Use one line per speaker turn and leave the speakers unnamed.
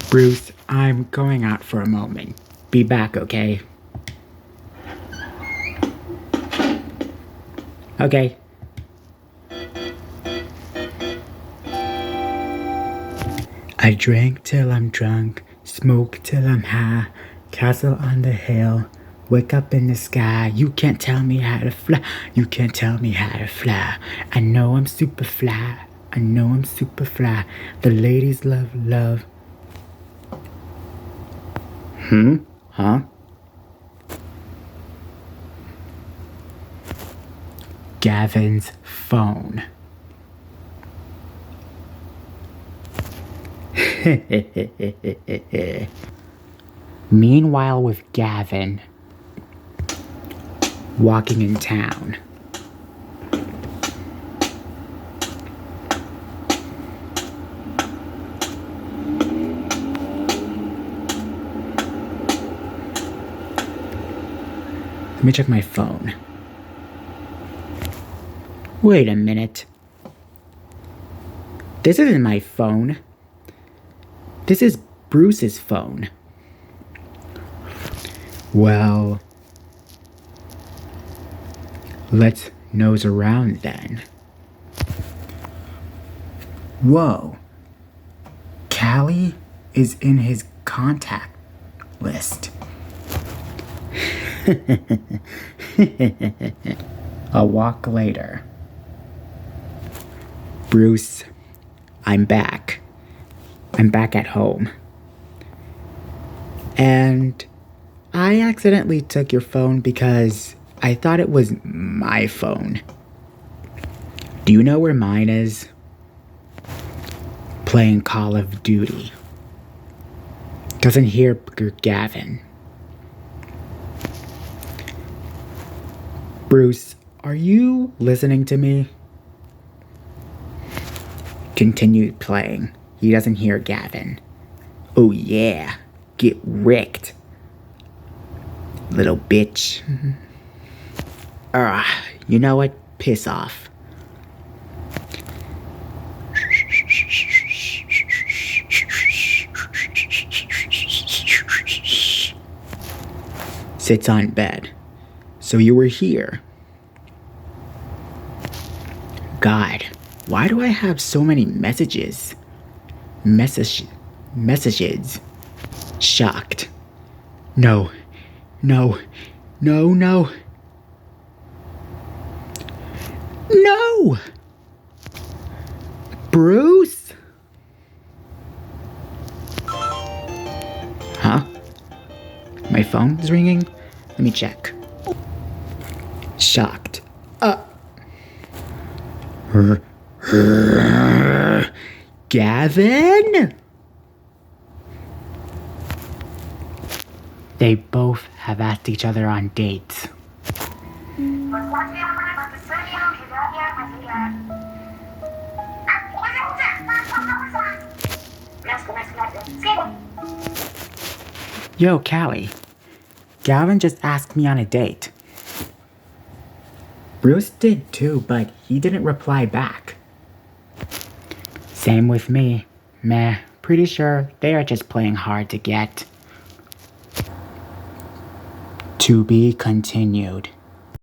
Bruce, I'm going out for a moment. Be back, okay? Okay. I drank till I'm drunk, smoke till I'm high, castle on the hill, wake up in the sky. You can't tell me how to fly, you can't tell me how to fly. I know I'm super fly, I know I'm super fly. The ladies love love. Huh? Gavin's phone. Meanwhile, with Gavin walking in town. Let me check my phone. Wait a minute. This isn't my phone. This is Bruce's phone. Well, let's nose around then. Whoa. Callie is in his contact list. A walk later. Bruce, I'm back. I'm back at home. And I accidentally took your phone because I thought it was my phone. Do you know where mine is? Playing Call of Duty. Doesn't hear Gavin. Bruce, are you listening to me? Continued playing. He doesn't hear Gavin. Oh yeah, get wrecked. Little bitch. You know what? Piss off. Sits on bed. So you were here. God, why do I have so many messages? Messages. Shocked. No. No. No. Bruce? Huh? My phone is ringing? Let me check. Shocked. Gavin? They both have asked each other on dates. Yo, Callie. Gavin just asked me on a date. Bruce did too, but he didn't reply back. Same with me. Meh, pretty sure they are just playing hard to get. To be continued.